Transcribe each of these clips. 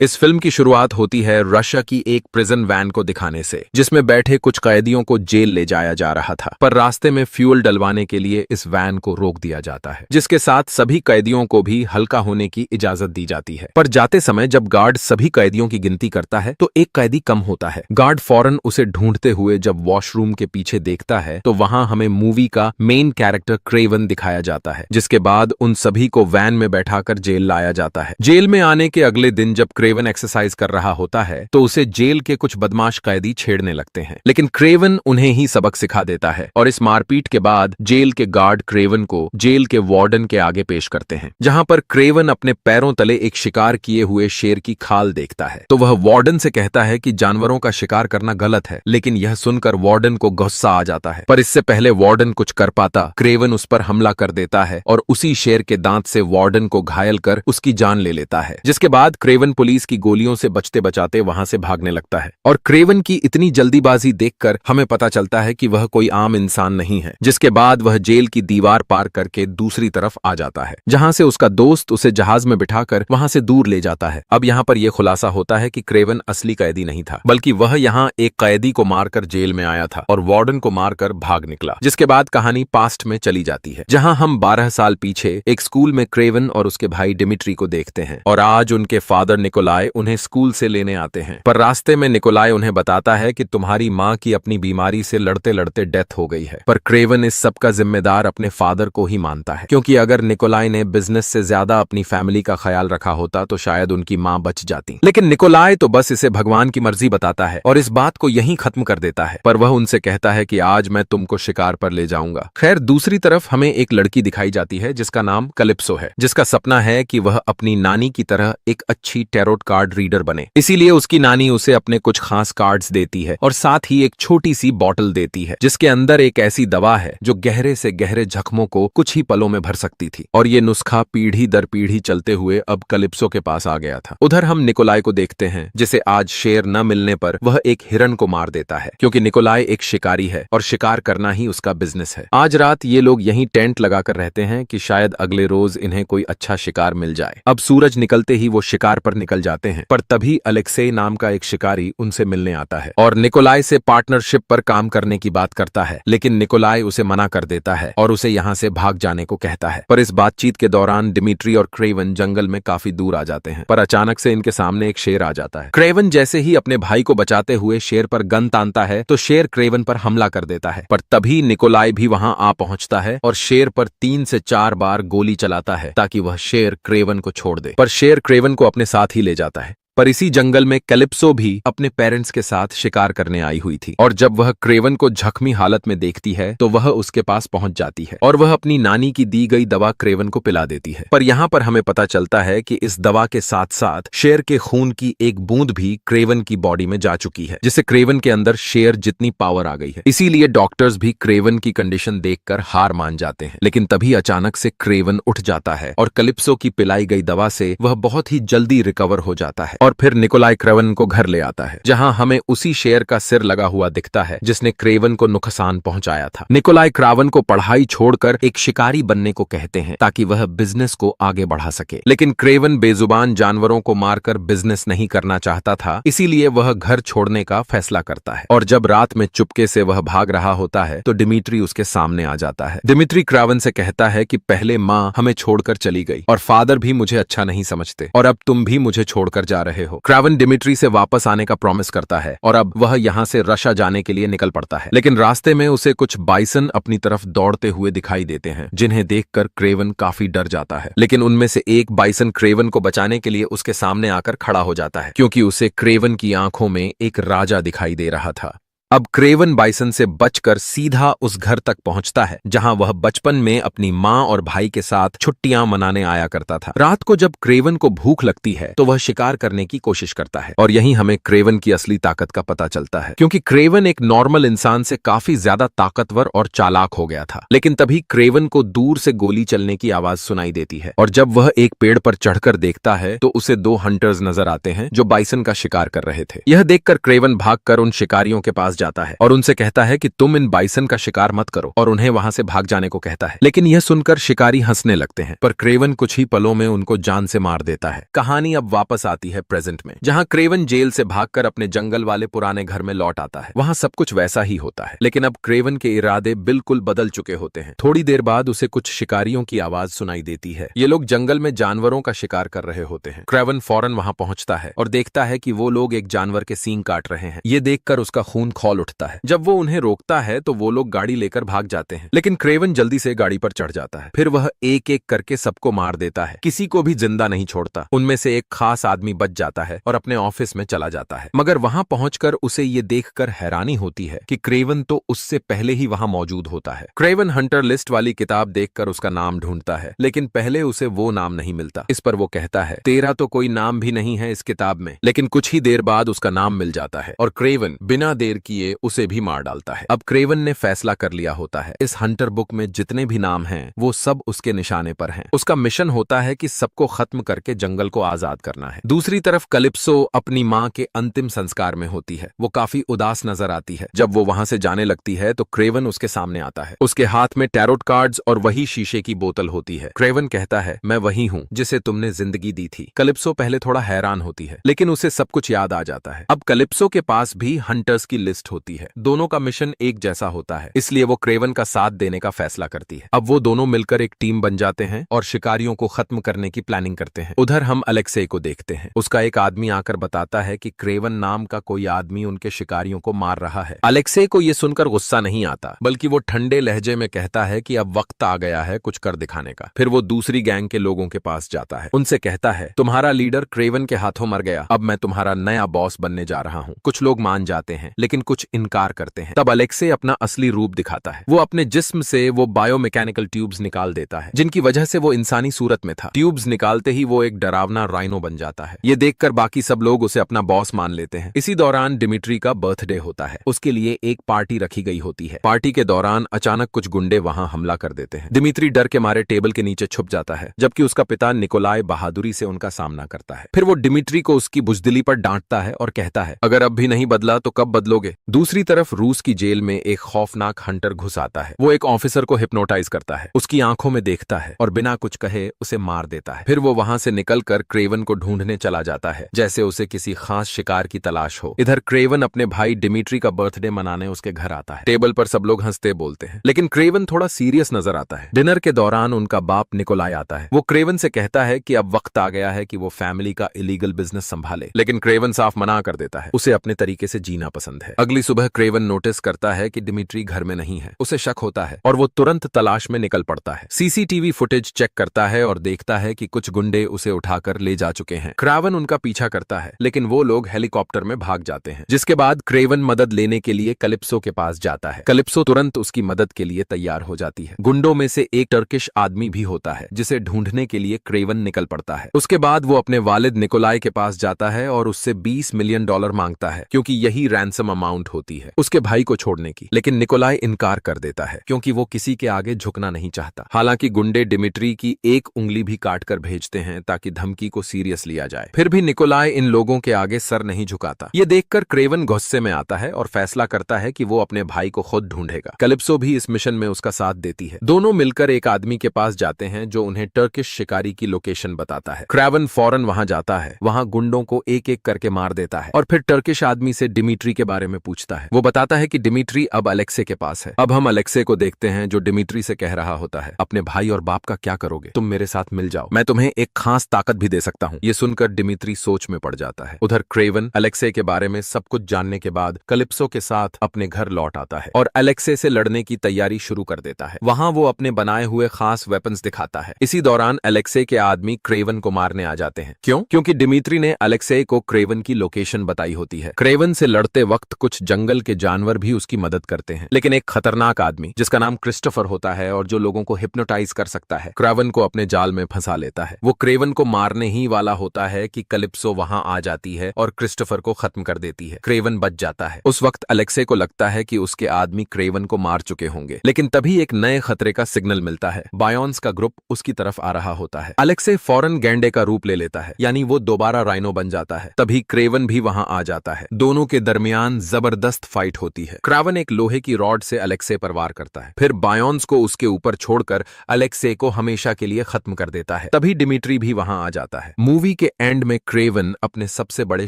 इस फिल्म की शुरुआत होती है रशिया की एक प्रिजन वैन को दिखाने से, जिसमें बैठे कुछ कैदियों को जेल ले जाया जा रहा था। पर रास्ते में फ्यूल डलवाने के लिए इस वैन को रोक दिया जाता है, जिसके साथ सभी कैदियों को भी हल्का होने की इजाजत दी जाती है। पर जाते समय जब गार्ड सभी कैदियों की गिनती करता है तो एक कैदी कम होता है। गार्ड फौरन उसे ढूंढते हुए जब वॉशरूम के पीछे देखता है तो वहां हमें मूवी का मेन कैरेक्टर क्रेवन दिखाया जाता है, जिसके बाद उन सभी को वैन में बैठाकर जेल लाया जाता है। जेल में आने के अगले दिन जब क्रेवन एक्सरसाइज कर रहा होता है तो उसे जेल के कुछ बदमाश कैदी छेड़ने लगते हैं, लेकिन क्रेवन उन्हें ही सबक सिखा देता है और इस मारपीट के बाद जेल के गार्ड क्रेवन को जेल के वार्डन के आगे पेश करते हैं, जहां पर क्रेवन अपने पैरों तले एक शिकार किए हुए शेर की खाल देखता है। तो वह वार्डन से कहता है कि जानवरों का शिकार करना गलत है, लेकिन यह सुनकर वार्डन को गुस्सा आ जाता है। पर इससे पहले वार्डन कुछ कर पाता, क्रेवन उस पर हमला कर देता है और उसी शेर के दांत से वार्डन को घायल कर उसकी जान ले लेता है, जिसके बाद क्रेवन पुलिस की गोलियों से बचते बचाते वहां से भागने लगता है। और क्रेवन की इतनी जल्दीबाजी देखकर हमें पता चलता है कि वह कोई आम इंसान नहीं है, जिसके बाद वह जेल की दीवार पार करके दूसरी तरफ आ जाता है, जहां से उसका दोस्त उसे जहाज में बिठाकर वहां से दूर ले जाता है। अब यहाँ पर यह खुलासा होता है कि क्रेवन असली कैदी नहीं था, बल्कि वह यहाँ एक कैदी को मारकर जेल में आया था और वार्डन को मारकर भाग निकला। जिसके बाद कहानी पास्ट में चली जाती है, जहां हम 12 साल पीछे एक स्कूल में क्रेवन और उसके भाई डिमिट्री को देखते हैं और आज उनके फादर निकोलाई उन्हें स्कूल से लेने आते हैं। पर रास्ते में निकोलाई उन्हें बताता है कि तुम्हारी माँ की अपनी बीमारी से लड़ते लड़ते डेथ हो गई है। पर क्रेवन इस सब का जिम्मेदार अपने फादर को ही मानता है, क्योंकि अगर निकोलाई ने बिजनेस से ज्यादा अपनी फैमिली का ख्याल रखा होता तो शायद उनकी माँ बच जाती। लेकिन निकोलाई तो बस इसे भगवान की मर्जी बताता है और इस बात को यहीं खत्म कर देता है। पर वह उनसे कहता है कि आज मैं तुमको शिकार पर ले जाऊंगा। खैर, दूसरी तरफ हमें एक लड़की दिखाई जाती है जिसका नाम कलिप्सो है, जिसका सपना है कि वह अपनी नानी की तरह एक अच्छी टैरोट कार्ड रीडर बने। इसीलिए उसकी नानी उसे अपने कुछ खास कार्ड्स देती है और साथ ही एक छोटी सी बॉटल देती है, जिसके अंदर एक ऐसी दवा है जो गहरे से गहरे जख्मों को कुछ ही पलों में भर सकती थी। और ये नुस्खा पीढ़ी दर पीढ़ी चलते हुए अब कलिप्सो के पास आ गया था। उधर हम निकोलाई को देखते हैं, जिसे आज शेर न मिलने पर वह एक हिरन को मार देता है, क्योंकि निकोलाई एक शिकारी है और शिकार करना ही उसका बिजनेस है। आज रात ये लोग यहीं टेंट लगाकर रहते हैं कि शायद अगले रोज इन्हें कोई अच्छा शिकार मिल जाए। अब सूरज निकलते ही वो शिकार पर निकल जाते हैं, पर तभी अलेक्सेई नाम का एक शिकारी उनसे मिलने आता है और निकोलाई से पार्टनरशिप पर काम करने की बात करता है, लेकिन निकोलाई उसे मना कर देता है और उसे यहाँ से भाग जाने को कहता है। पर इस बातचीत के दौरान डिमिट्री और क्रेवन जंगल में काफी दूर आ जाते हैं, पर अचानक से इनके सामने एक शेर आ जाता है। क्रेवन जैसे ही अपने भाई को बचाते हुए शेर पर गन तानता है तो शेर क्रेवन पर हमला कर देता है, पर तभी निकोलाई भी वहां आ पहुंचता है और शेर पर 3 से 4 बार गोली चलाता है ताकि वह शेर क्रेवन को छोड़ दे। पर शेर क्रेवन को अपने साथ ही ले जाता है। पर इसी जंगल में कैलिप्सो भी अपने पेरेंट्स के साथ शिकार करने आई हुई थी और जब वह क्रेवन को जख्मी हालत में देखती है तो वह उसके पास पहुंच जाती है और वह अपनी नानी की दी गई दवा क्रेवन को पिला देती है। पर यहाँ पर हमें पता चलता है कि इस दवा के साथ साथ शेर के खून की एक बूंद भी क्रेवन की बॉडी में जा चुकी है, जिससे क्रेवन के अंदर शेर जितनी पावर आ गई है। इसीलिए डॉक्टर्स भी क्रेवन की कंडीशन देखकर हार मान जाते हैं। लेकिन तभी अचानक से क्रेवन उठ जाता है और कैलिप्सो की पिलाई गई दवा से वह बहुत ही जल्दी रिकवर हो जाता है और फिर निकोलाई क्रेवन को घर ले आता है, जहां हमें उसी शेर का सिर लगा हुआ दिखता है जिसने क्रेवन को नुकसान पहुंचाया था। निकोलाई क्रेवन को पढ़ाई छोड़कर एक शिकारी बनने को कहते हैं ताकि वह बिजनेस को आगे बढ़ा सके, लेकिन क्रेवन बेजुबान जानवरों को मारकर बिजनेस नहीं करना चाहता था, इसीलिए वह घर छोड़ने का फैसला करता है। और जब रात में चुपके से वह भाग रहा होता है तो डिमिट्री उसके सामने आ जाता है। डिमिट्री क्रेवन से कहता है कि पहले माँ हमें छोड़कर चली गई और फादर भी मुझे अच्छा नहीं समझते और अब तुम भी मुझे छोड़कर जा रहे हो। क्रेवन डिमिट्री से वापस आने का प्रॉमिस करता है और अब वह यहाँ से रशिया जाने के लिए निकल पड़ता है, लेकिन रास्ते में उसे कुछ बाइसन अपनी तरफ दौड़ते हुए दिखाई देते हैं, जिन्हें देखकर क्रेवन काफी डर जाता है। लेकिन उनमें से एक बाइसन क्रेवन को बचाने के लिए उसके सामने आकर खड़ा हो जाता है, क्योंकि उसे क्रेवन की आंखों में एक राजा दिखाई दे रहा था। अब क्रेवन बाइसन से बचकर सीधा उस घर तक पहुंचता है जहां वह बचपन में अपनी माँ और भाई के साथ छुट्टियां मनाने आया करता था। रात को जब क्रेवन को भूख लगती है तो वह शिकार करने की कोशिश करता है और यहीं हमें क्रेवन की असली ताकत का पता चलता है, क्योंकि क्रेवन एक नॉर्मल इंसान से काफी ज्यादा ताकतवर और चालाक हो गया था। लेकिन तभी क्रेवन को दूर से गोली चलने की आवाज सुनाई देती है और जब वह एक पेड़ पर चढ़कर देखता है तो उसे 2 हंटर्स नजर आते हैं जो बाइसन का शिकार कर रहे थे। यह देखकर क्रेवन भागकर उन शिकारियों के पास जाता है और उनसे कहता है कि तुम इन बाइसन का शिकार मत करो और उन्हें वहां से भाग जाने को कहता है। लेकिन यह सुनकर शिकारी हंसने लगते हैं, पर क्रेवन कुछ ही पलों में उनको जान से मार देता है। कहानी अब वापस आती है प्रेजेंट में, जहां क्रेवन जेल से भागकर अपने जंगल वाले पुराने घर में लौट आता है। वहां सब कुछ वैसा ही होता है, लेकिन अब क्रेवन के इरादे बिल्कुल बदल चुके होते हैं। थोड़ी देर बाद उसे कुछ शिकारियों की आवाज सुनाई देती है। ये लोग जंगल में जानवरों का शिकार कर रहे होते हैं। क्रेवन फौरन वहां पहुंचता है और देखता है कि वो लोग एक जानवर के सींग काट रहे हैं। ये देखकर उसका खून खौल उठता है। जब वो उन्हें रोकता है तो वो लोग गाड़ी लेकर भाग जाते हैं, लेकिन क्रेवन जल्दी से गाड़ी पर चढ़ जाता है। फिर वह एक एक करके सबको मार देता है, किसी को भी जिंदा नहीं छोड़ता। उनमें से एक खास आदमी बच जाता है और अपने ऑफिस में चला जाता है, मगर वहां पहुंचकर उसे ये देखकर हैरानी होती है कि क्रेवन तो उससे पहले ही वहां मौजूद होता है। क्रेवन हंटर लिस्ट वाली किताब देखकर उसका नाम ढूंढता है, लेकिन पहले उसे वो नाम नहीं मिलता। इस पर वो कहता है, तेरा तो कोई नाम भी नहीं है इस किताब में। लेकिन कुछ ही देर बाद उसका नाम मिल जाता है और क्रेवन बिना देर किए उसे भी मार डालता है। अब क्रेवन ने फैसला कर लिया होता है, इस हंटर बुक में जितने भी नाम हैं वो सब उसके निशाने पर हैं। उसका मिशन होता है कि सबको खत्म करके जंगल को आजाद करना है। दूसरी तरफ कलिप्सो अपनी मां के अंतिम संस्कार में होती है। वो काफी उदास नजर आती है। जब वो वहां से जाने लगती है तो क्रेवन उसके सामने आता है। उसके हाथ में टैरोट कार्ड्स और वही शीशे की बोतल होती है। क्रेवन कहता है, मैं वही हूं जिसे तुमने जिंदगी दी थी। कलिप्सो पहले थोड़ा हैरान होती है, लेकिन उसे सब कुछ याद आ जाता है। अब कलिप्सो के पास भी हंटर्स की लिस्ट होती है। दोनों का मिशन एक जैसा होता है, इसलिए वो क्रेवन का साथ देने का फैसला करती है। अब वो दोनों मिलकर एक टीम बन जाते हैं और शिकारियों को खत्म करने की प्लानिंग करते हैं। उधर हम अलेक्से को देखते हैं। उसका एक आदमी आकर बताता है कि क्रेवन नाम का कोई आदमी उनके शिकारियों को मार रहा है। अलेक्से को यह सुनकर गुस्सा नहीं आता, बल्कि वो ठंडे लहजे में कहता है कि अब वक्त आ गया है कुछ कर दिखाने का। फिर वो दूसरी गैंग के लोगों के पास जाता है। उनसे कहता है, तुम्हारा लीडर क्रेवन के हाथों मर गया, अब मैं तुम्हारा नया बॉस बनने जा रहा हूँ। कुछ लोग मान जाते हैं, लेकिन कुछ इनकार करते हैं। तब अलेक्से अपना असली रूप दिखाता है। वो अपने जिस्म से वो बायोमैकेनिकल ट्यूब्स निकाल देता है, जिनकी वजह से वो इंसानी सूरत में था। ट्यूब्स निकालते ही वो एक डरावना राइनो बन जाता है। ये देखकर बाकी सब लोग उसे अपना बॉस मान लेते हैं। इसी दौरान डिमिट्री का बर्थडे होता है। उसके लिए एक पार्टी रखी गई होती है। पार्टी के दौरान अचानक कुछ गुंडे वहां हमला कर देते हैं। डिमिट्री डर के मारे टेबल के नीचे छुप जाता है, जबकि उसका पिता निकोलाई बहादुरी से उनका सामना करता है। फिर वो डिमिट्री को उसकी बुजदिली पर डांटता है और कहता है, अगर अब भी नहीं बदला तो कब बदलोगे। दूसरी तरफ रूस की जेल में एक खौफनाक हंटर घुस आता है। वो एक ऑफिसर को हिप्नोटाइज करता है, उसकी आंखों में देखता है और बिना कुछ कहे उसे मार देता है। फिर वो वहां से निकलकर क्रेवन को ढूंढने चला जाता है, जैसे उसे किसी खास शिकार की तलाश हो। इधर क्रेवन अपने भाई डिमिट्री का बर्थडे मनाने उसके घर आता है। टेबल पर सब लोग हंसते बोलते हैं, लेकिन क्रेवन थोड़ा सीरियस नजर आता है। डिनर के दौरान उनका बाप निकोलाई आता है। वो क्रेवन से कहता है कि अब वक्त आ गया है कि वो फैमिली का इलीगल बिजनेस संभाले, लेकिन क्रेवन साफ मना कर देता है। उसे अपने तरीके से जीना पसंद है। अगली सुबह क्रेवन नोटिस करता है कि डिमिट्री घर में नहीं है। उसे शक होता है और वो तुरंत तलाश में निकल पड़ता है। सीसीटीवी फुटेज चेक करता है और देखता है कि कुछ गुंडे उसे उठाकर ले जा चुके हैं। क्रेवन उनका पीछा करता है, लेकिन वो लोग हेलीकॉप्टर में भाग जाते हैं, जिसके बाद क्रेवन मदद लेने के लिए कलिप्सो के पास जाता है। कलिप्सो तुरंत उसकी मदद के लिए तैयार हो जाती है। गुंडों में से एक टर्किश आदमी भी होता है, जिसे ढूंढने के लिए क्रेवन निकल पड़ता है। उसके बाद वो अपने वालिद निकोलाई के पास जाता है और उससे $20 मिलियन मांगता है, क्योंकि यही रैंसम अमाउंट होती है उसके भाई को छोड़ने की। लेकिन निकोलाई इनकार कर देता है, क्योंकि वो किसी के आगे झुकना नहीं चाहता। हालांकि गुंडे डिमिट्री की एक उंगली भी काट कर भेजते हैं ताकि धमकी को सीरियस लिया जाए। फिर भी निकोलाई इन लोगों के आगे सर नहीं झुकाता। ये देखकर क्रेवन गुस्से में आता है और फैसला करता है कि वो अपने भाई को खुद ढूंढेगा। कलिप्सो भी इस मिशन में उसका साथ देती है। दोनों मिलकर एक आदमी के पास जाते हैं जो उन्हें टर्किश शिकारी की लोकेशन बताता है। क्रेवन फौरन वहां जाता है, वहां गुंडों को एक एक करके मार देता है और फिर टर्किश आदमी से डिमिट्री के बारे में पूछता है। वो बताता है कि डिमिट्री अब अलेक्से के पास है। अब हम अलेक्से को देखते हैं, जो डिमिट्री से कह रहा होता है, अपने भाई और बाप का क्या करोगे, तुम मेरे साथ मिल जाओ, मैं तुम्हें एक खास ताकत भी दे सकता हूँ। ये सुनकर डिमिट्री सोच में पड़ जाता है। उधर क्रेवन अलेक्से के बारे में सब कुछ जानने के बाद कलिप्सो के साथ अपने घर लौट आता है और अलेक्से से लड़ने की तैयारी शुरू कर देता है। वहां वो अपने बनाए हुए खास वेपन्स दिखाता है। इसी दौरान अलेक्से के आदमी क्रेवन को मारने आ जाते हैं। क्यों? क्योंकि डिमिट्री ने अलेक्से को क्रेवन की लोकेशन बताई होती है। क्रेवन से लड़ते वक्त कुछ जंगल के जानवर भी उसकी मदद करते हैं, लेकिन एक खतरनाक आदमी जिसका नाम क्रिस्टोफर होता है और जो लोगों को हिप्नोटाइज कर सकता है, क्रेवन को अपने जाल में फंसा लेता है। वो क्रेवन को मारने ही वाला होता है कि कलिप्सो वहां आ जाती है और क्रिस्टोफर को खत्म कर देती है। क्रेवन बच जाता है। उस वक्त अलेक्से को लगता है कि उसके आदमी क्रेवन को मार चुके होंगे, लेकिन तभी एक नए खतरे का सिग्नल मिलता है। बायोन्स का ग्रुप उसकी तरफ आ रहा होता है। अलेक्से फौरन गैंडे का रूप ले लेता है, यानी वो दोबारा राइनो बन जाता है। तभी क्रेवन भी वहां आ जाता है। दोनों के दरमियान जबरदस्त जबरदस्त फाइट होती है। क्रावन एक लोहे की रॉड से अलेक्से पर वार करता है, फिर बायोन्स को उसके ऊपर छोड़कर अलेक्से को हमेशा के लिए खत्म कर देता है। तभी डिमिट्री भी वहां आ जाता है। मूवी के एंड में क्रेवन अपने सबसे बड़े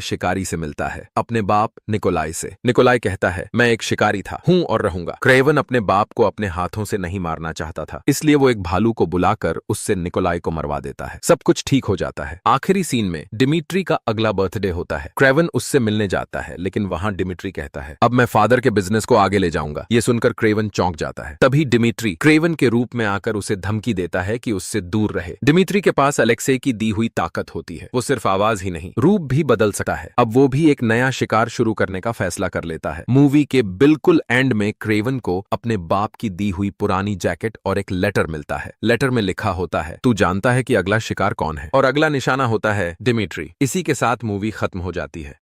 शिकारी से मिलता है, अपने बाप निकोलाई से। निकोलाई कहता है, मैं एक शिकारी था, हूं और रहूंगा। क्रेवन अपने बाप को अपने हाथों से नहीं मारना चाहता था, इसलिए वो एक भालू को बुलाकर उससे निकोलाई को मरवा देता है। सब कुछ ठीक हो जाता है। आखिरी सीन में डिमिट्री का अगला बर्थडे होता है। क्रेवन उससे मिलने जाता है, लेकिन वहां डिमिट्री कहता है, अब मैं फादर के बिजनेस को आगे ले जाऊंगा। ये सुनकर क्रेवन चौंक जाता है। तभी डिमिट्री क्रेवन के रूप में आकर उसे धमकी देता है कि उससे दूर रहे। डिमिट्री के पास अलेक्से की दी हुई ताकत होती है, वो सिर्फ आवाज ही नहीं, रूप भी बदल सकता है। अब वो भी एक नया शिकार शुरू करने का फैसला कर लेता है। मूवी के बिल्कुल एंड में क्रेवन को अपने बाप की दी हुई पुरानी जैकेट और एक लेटर मिलता है। लेटर में लिखा होता है, तू जानता है कि अगला शिकार कौन है, और अगला निशाना होता है डिमिट्री। इसी के साथ मूवी खत्म हो जाती है।